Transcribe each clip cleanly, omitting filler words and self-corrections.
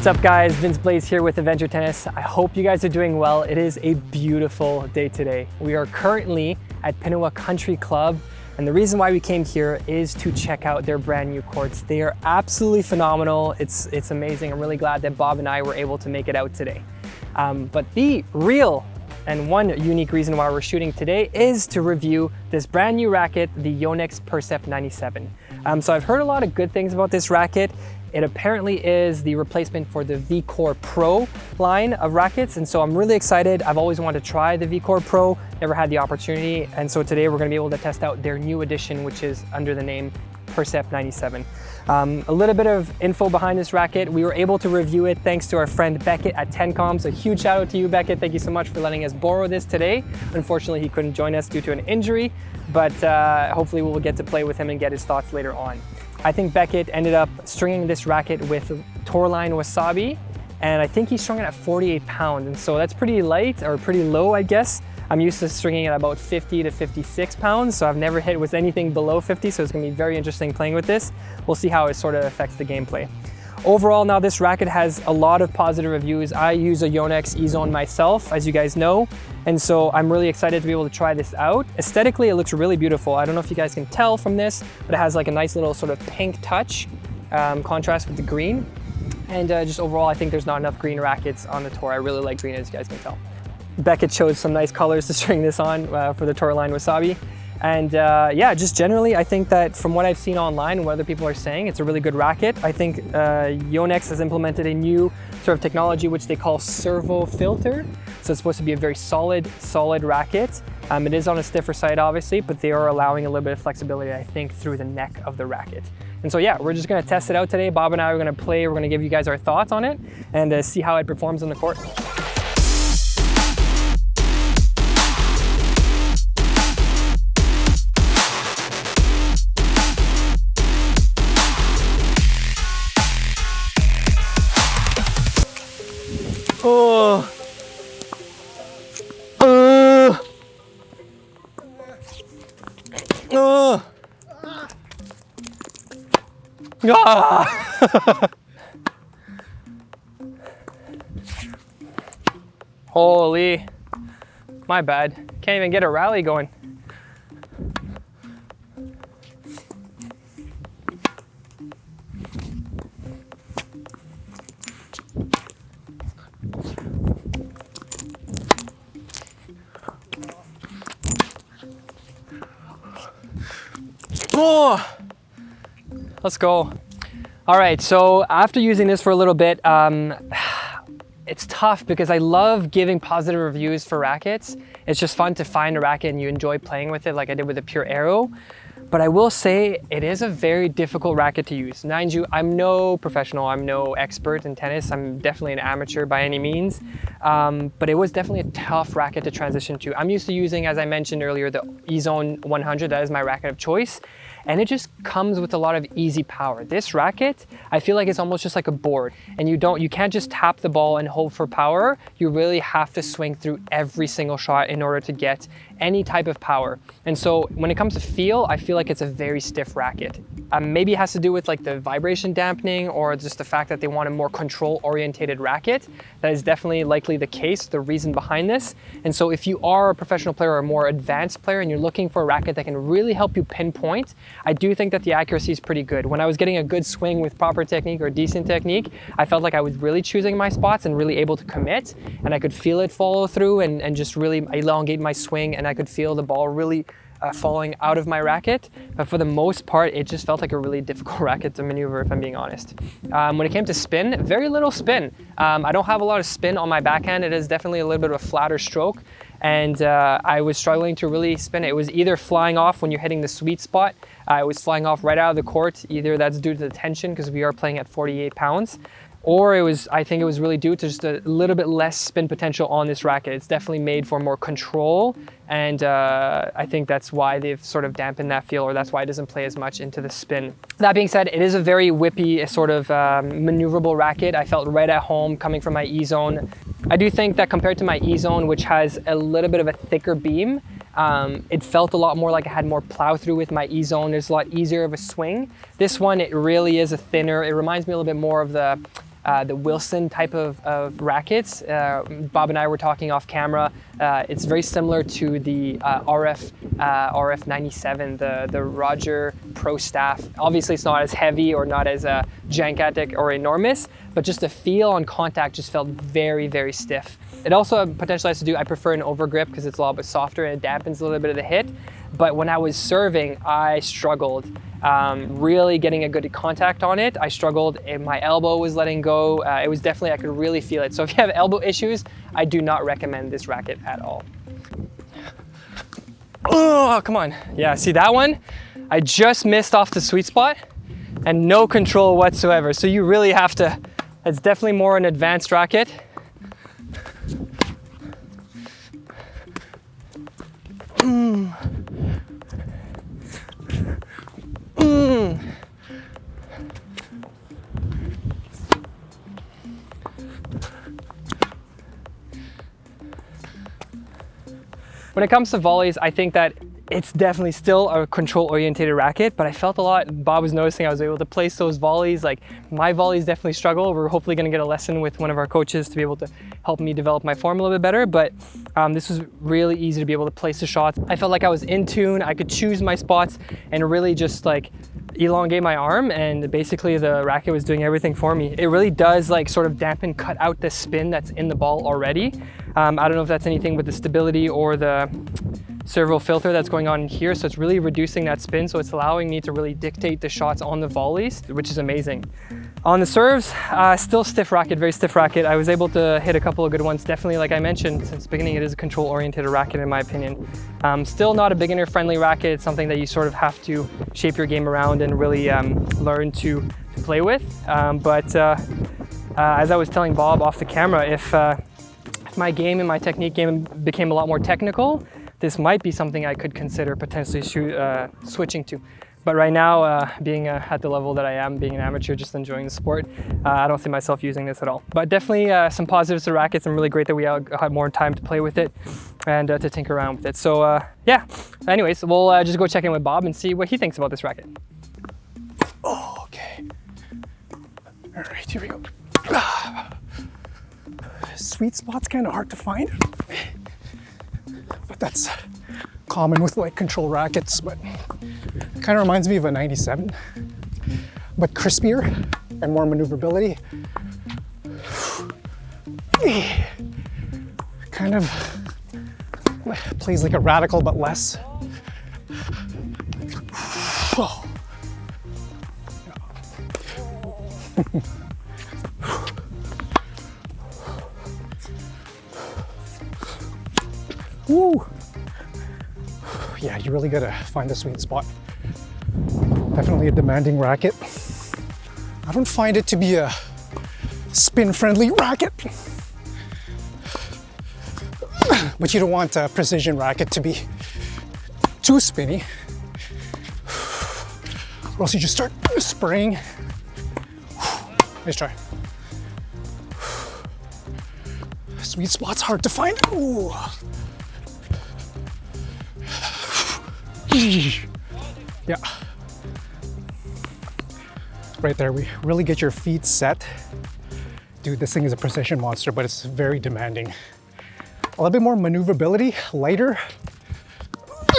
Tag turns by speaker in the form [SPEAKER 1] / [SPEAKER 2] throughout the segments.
[SPEAKER 1] What's up guys, Vince Blaze here with Adventure Tennis. I hope you guys are doing well. It is a beautiful day today. We are currently at Pinawa Country Club, and the reason why we came here is to check out their brand new courts. They are absolutely phenomenal. It's amazing. I'm really glad that Bob and I were able to make it out today. But the real and one unique reason why we're shooting today is to review this brand new racket, the Yonex Percept 97. So I've heard a lot of good things about this racket. It apparently is the replacement for the V-Core Pro line of rackets, and so I'm really excited. I've always wanted to try the V-Core Pro, never had the opportunity, and so today we're gonna be able to test out their new edition, which is under the name Percept 97. A little bit of info behind this racket. We were able to review it thanks to our friend Beckett at Tencom, so huge shout out to you, Beckett. Thank you so much for letting us borrow this today. Unfortunately, he couldn't join us due to an injury, but hopefully we'll get to play with him and get his thoughts later on. I think Beckett ended up stringing this racket with Tourline Wasabi, and I think he strung it at 48 pounds, and so that's pretty light, or pretty low, I guess. I'm used to stringing it at about 50 to 56 pounds, so I've never hit with anything below 50, so it's gonna be very interesting playing with this. We'll see how it sort of affects the gameplay. Overall, now this racket has a lot of positive reviews. I use a Yonex E-Zone myself, as you guys know, and so I'm really excited to be able to try this out. Aesthetically, it looks really beautiful. I don't know if you guys can tell from this, but it has like a nice little sort of pink touch, contrast with the green. And just overall, I think there's not enough green rackets on the tour. I really like green, as you guys can tell. Beckett chose some nice colors to string this on for the Tourline Wasabi. And yeah, just generally, I think that from what I've seen online and what other people are saying, it's a really good racket. I think Yonex has implemented a new sort of technology which they call servo filter. So it's supposed to be a very solid racket. It is on a stiffer side, obviously, but they are allowing a little bit of flexibility, I think, through the neck of the racket. And so yeah, we're just gonna test it out today. Bob and I are gonna play, we're gonna give you guys our thoughts on it and see how it performs on the court. Oh. Ah. Holy, my bad. Can't even get a rally going. Oh, let's go. All right, so after using this for a little bit, it's tough because I love giving positive reviews for rackets. It's just fun to find a racket and you enjoy playing with it like I did with the Pure Aero. But I will say it is a very difficult racket to use. Mind you, I'm no professional, I'm no expert in tennis. I'm definitely an amateur by any means. But it was definitely a tough racket to transition to. I'm used to using, as I mentioned earlier, the E-Zone 100. That is my racket of choice. And it just comes with a lot of easy power. This racket, I feel like it's almost just like a board, and you can't just tap the ball and hope for power. You really have to swing through every single shot in order to get any type of power. And so when it comes to feel, I feel like it's a very stiff racket. Maybe it has to do with like the vibration dampening or just the fact that they want a more control orientated racket. That is definitely likely the case, the reason behind this. And so if you are a professional player or a more advanced player and you're looking for a racket that can really help you pinpoint, I do think that the accuracy is pretty good. When I was getting a good swing with proper technique or decent technique, I felt like I was really choosing my spots and really able to commit, and I could feel it follow through and just really elongate my swing, and I could feel the ball really falling out of my racket. But for the most part, it just felt like a really difficult racket to maneuver, if I'm being honest. When it came to spin, very little spin. I don't have a lot of spin on my backhand. It is definitely a little bit of a flatter stroke. And I was struggling to really spin it. It was either flying off when you're hitting the sweet spot. It was flying off right out of the court. Either that's due to the tension because we are playing at 48 pounds, or I think it was really due to just a little bit less spin potential on this racket. It's definitely made for more control, and I think that's why they've sort of dampened that feel, or that's why it doesn't play as much into the spin. That being said, it is a very whippy, sort of maneuverable racket. I felt right at home coming from my E-Zone. I do think that compared to my E-Zone, which has a little bit of a thicker beam, it felt a lot more like I had more plow through with my E-Zone. There's a lot easier of a swing. This one, it really is a thinner, it reminds me a little bit more of the the Wilson type of rackets. Bob and I were talking off camera. It's very similar to the RF 97, the Roger Pro Staff. Obviously, it's not as heavy or not as gigantic or enormous, but just the feel on contact just felt very, very stiff. It also potentially has to do, I prefer an overgrip because it's a little bit softer and it dampens a little bit of the hit. But when I was serving, I struggled really getting a good contact on it. I struggled, and my elbow was letting go. It was definitely, I could really feel it. So if you have elbow issues, I do not recommend this racket at all. Oh, come on. Yeah, see that one? I just missed off the sweet spot and no control whatsoever. So you really have to, it's definitely more an advanced racket. When it comes to volleys, I think that it's definitely still a control-oriented racket, but I felt a lot, Bob was noticing I was able to place those volleys. Like, my volleys definitely struggle. We're hopefully gonna get a lesson with one of our coaches to be able to help me develop my form a little bit better, but this was really easy to be able to place the shots. I felt like I was in tune, I could choose my spots and really just like elongate my arm, and basically the racket was doing everything for me. It really does like sort of dampen, cut out the spin that's in the ball already. I don't know if that's anything with the stability or the servo filter that's going on here, so it's really reducing that spin, so it's allowing me to really dictate the shots on the volleys, which is amazing. On the serves, still stiff racket, very stiff racket. I was able to hit a couple of good ones. Definitely, like I mentioned since the beginning, it is a control-oriented racket in my opinion. Still not a beginner-friendly racket. It's something that you sort of have to shape your game around and really learn to play with. But as I was telling Bob off the camera, if my game and my technique game became a lot more technical, this might be something I could consider potentially switching to. But right now, being at the level that I am, being an amateur, just enjoying the sport, I don't see myself using this at all. But definitely some positives to rackets. I'm really great that we had more time to play with it and to tinker around with it. So yeah, anyways, we'll just go check in with Bob and see what he thinks about this racket.
[SPEAKER 2] Oh, okay. All right, here we go. Sweet spot's kind of hard to find, but that's common with like control rackets, but kind of reminds me of a 97, but crispier and more maneuverability. Kind of plays like a Radical, but less. Woo! Yeah, you really gotta find the sweet spot. Definitely a demanding racket. I don't find it to be a spin-friendly racket, but you don't want a precision racket to be too spinny, or else you just start spraying. Nice try. Sweet spot's hard to find. Ooh. Yeah. Right there, we really get your feet set. Dude, this thing is a precision monster, but it's very demanding. A little bit more maneuverability, lighter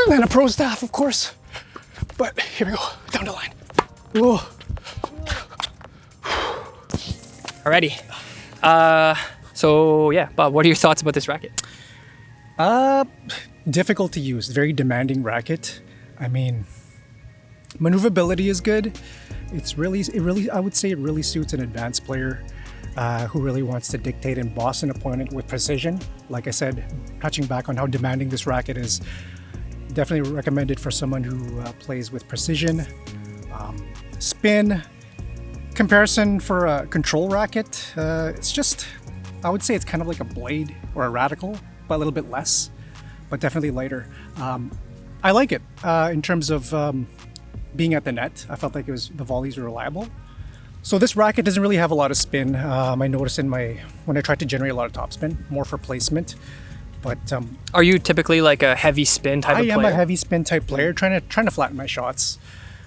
[SPEAKER 2] than a Pro Staff, of course. But here we go, down the line. Ooh.
[SPEAKER 1] Alrighty. So yeah, Bob, what are your thoughts about this racket?
[SPEAKER 2] Difficult to use, very demanding racket. I mean, maneuverability is good. I would say it really suits an advanced player who really wants to dictate and boss an opponent with precision. Like I said, touching back on how demanding this racket is, definitely recommended for someone who plays with precision. Spin comparison for a control racket, it's just, I would say it's kind of like a Blade or a Radical, but a little bit less, but definitely lighter. I like it in terms of being at the net. I felt like the volleys were reliable. So this racket doesn't really have a lot of spin. I noticed when I tried to generate a lot of topspin, more for placement. But
[SPEAKER 1] are you typically like a heavy spin type of player?
[SPEAKER 2] I am a heavy spin type player, trying to flatten my shots.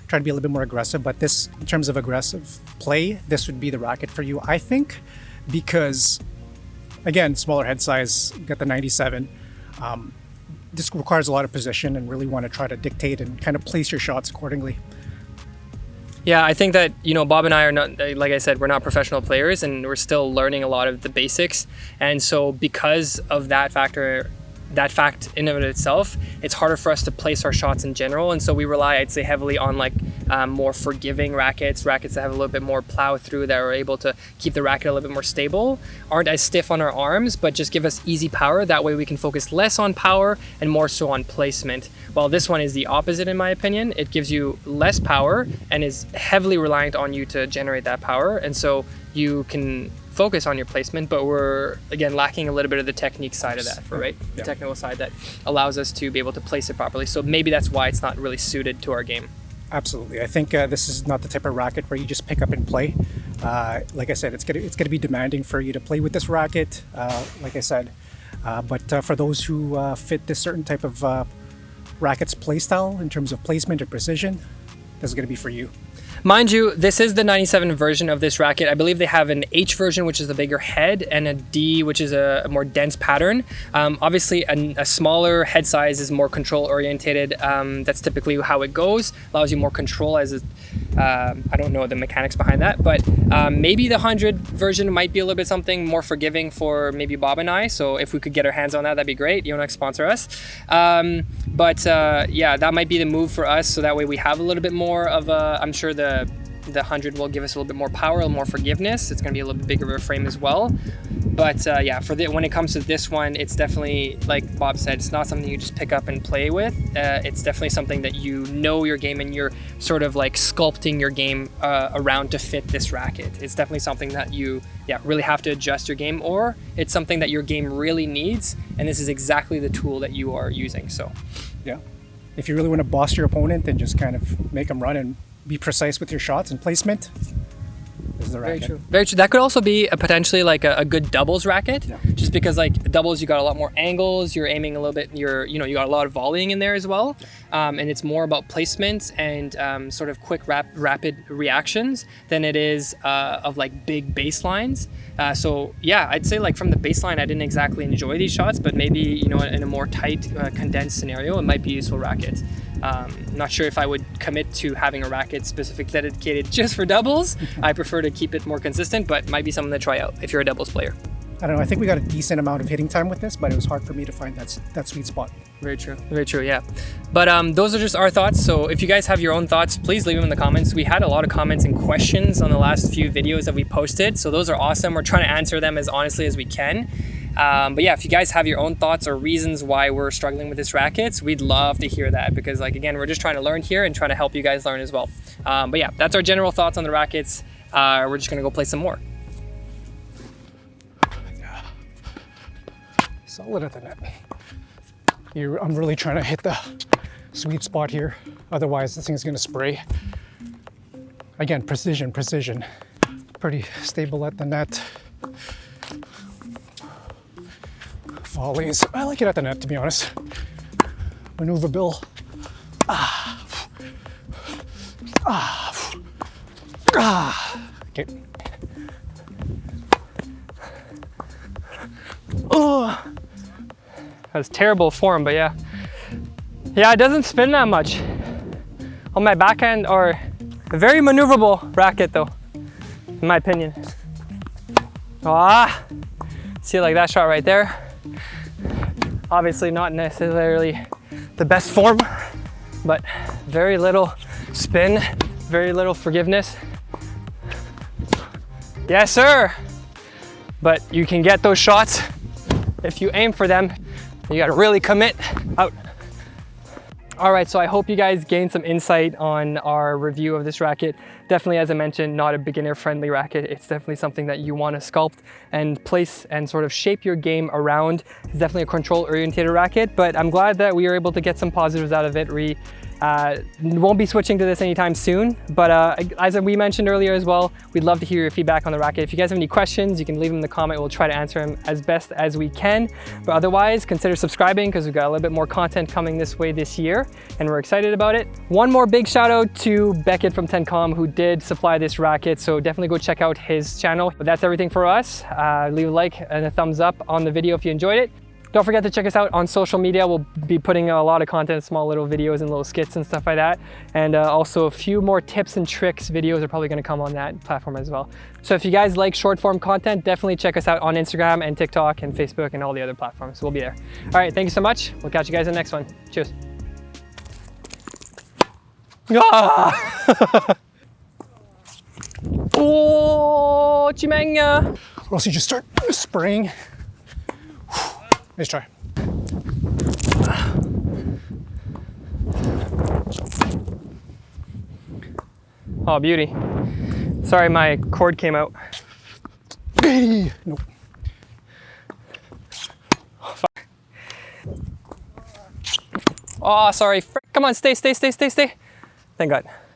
[SPEAKER 2] try to be a little bit more aggressive. But this, in terms of aggressive play, this would be the racket for you, I think, because again, smaller head size, got the 97. This requires a lot of position and really want to try to dictate and kind of place your shots accordingly.
[SPEAKER 1] Yeah, I think that, you know, Bob and I are not, like I said, we're not professional players and we're still learning a lot of the basics. And so because of that factor, that fact in and of itself, it's harder for us to place our shots in general. And so we rely, I'd say, heavily on like more forgiving rackets that have a little bit more plow through, that are able to keep the racket a little bit more stable, aren't as stiff on our arms, but just give us easy power. That way we can focus less on power and more so on placement. While this one is the opposite, in my opinion. It gives you less power and is heavily reliant on you to generate that power. And so you can focus on your placement, but we're again lacking a little bit of the technique side of that, right?
[SPEAKER 2] Yeah.
[SPEAKER 1] The technical side that allows us to be able to place it properly. So maybe that's why it's not really suited to our game.
[SPEAKER 2] Absolutely. I think this is not the type of racket where you just pick up and play. Like I said, it's gonna be demanding for you to play with this racket. Like I said, but for those who fit this certain type of racket's play style in terms of placement or precision, this is gonna be for you.
[SPEAKER 1] Mind you, this is the 97 version of this racket. I believe they have an H version, which is the bigger head, and a D, which is a more dense pattern. Obviously, a smaller head size is more control orientated. That's typically how it goes. Allows you more control as I don't know the mechanics behind that, but maybe the 100 version might be a little bit something more forgiving for maybe Bob and I. So if we could get our hands on that, that'd be great. Yonex sponsor us. Yeah, that might be the move for us. So that way we have a little bit more of a, I'm sure the 100 will give us a little bit more power, a little more forgiveness. It's going to be a little bit bigger of a frame as well. But yeah, when it comes to this one, it's definitely, like Bob said, it's not something you just pick up and play with. It's definitely something that you know your game and you're sort of like sculpting your game around to fit this racket. It's definitely something that you really have to adjust your game, or it's something that your game really needs, and this is exactly the tool that you are using. So
[SPEAKER 2] yeah, if you really want to boss your opponent and just kind of make them run and be precise with your shots and placement, this is the racket.
[SPEAKER 1] Very true. Very true. That could also be potentially like a good doubles racket, just because like doubles, you got a lot more angles. You're aiming a little bit. You got a lot of volleying in there as well, and it's more about placement and sort of quick, rapid reactions than it is of like big baselines. So yeah, I'd say like from the baseline, I didn't exactly enjoy these shots, but maybe in a more tight, condensed scenario, it might be a useful racket. Not sure if I would commit to having a racket specifically dedicated just for doubles. I prefer to keep it more consistent, but might be something to try out if you're a doubles player.
[SPEAKER 2] I don't know. I think we got a decent amount of hitting time with this, but it was hard for me to find that sweet spot.
[SPEAKER 1] Very true. Very true. Yeah. But those are just our thoughts. So if you guys have your own thoughts, please leave them in the comments. We had a lot of comments and questions on the last few videos that we posted. So those are awesome. We're trying to answer them as honestly as we can. But yeah, if you guys have your own thoughts or reasons why we're struggling with this rackets, we'd love to hear that, because like, again, we're just trying to learn here and trying to help you guys learn as well. But yeah, that's our general thoughts on the rackets. We're just gonna go play some more.
[SPEAKER 2] Solid at the net. I'm really trying to hit the sweet spot here. Otherwise, this thing's gonna spray. Again, precision. Pretty stable at the net. Volleys. I like it at the net, to be honest. Maneuverable. Okay.
[SPEAKER 1] Oh, that's terrible form, but yeah. Yeah, it doesn't spin that much on my backhand, or a very maneuverable racket though, in my opinion. See, like that shot right there. Obviously not necessarily the best form, but very little spin, very little forgiveness. Yes, sir. But you can get those shots if you aim for them. You gotta really commit. Out. All right, so I hope you guys gained some insight on our review of this racket. Definitely, as I mentioned, not a beginner-friendly racket. It's definitely something that you want to sculpt and place and sort of shape your game around. It's definitely a control-oriented racket, but I'm glad that we were able to get some positives out of it. We Won't be switching to this anytime soon, but as we mentioned earlier as well, we'd love to hear your feedback on the Racquet. If you guys have any questions, you can leave them in the comment. We'll try to answer them as best as we can. But otherwise, consider subscribing because we've got a little bit more content coming this way this year, and we're excited about it. One more big shout out to Beckett from 10Com who did supply this racket, so definitely go check out his channel. But that's everything for us. Leave a like and a thumbs up on the video if you enjoyed it. Don't forget to check us out on social media. We'll be putting a lot of content, small little videos and little skits and stuff like that. And also a few more tips and tricks videos are probably gonna come on that platform as well. So if you guys like short form content, definitely check us out on Instagram and TikTok and Facebook and all the other platforms. We'll be there. All right, thank you so much. We'll catch you guys in the next one. Cheers. Ah! Oh, chimanga.
[SPEAKER 2] Or else you just start spraying. Nice try.
[SPEAKER 1] Oh, beauty. Sorry, my cord came out.
[SPEAKER 2] Nope.
[SPEAKER 1] Oh, fuck. Oh, sorry. Come on, stay. Thank God.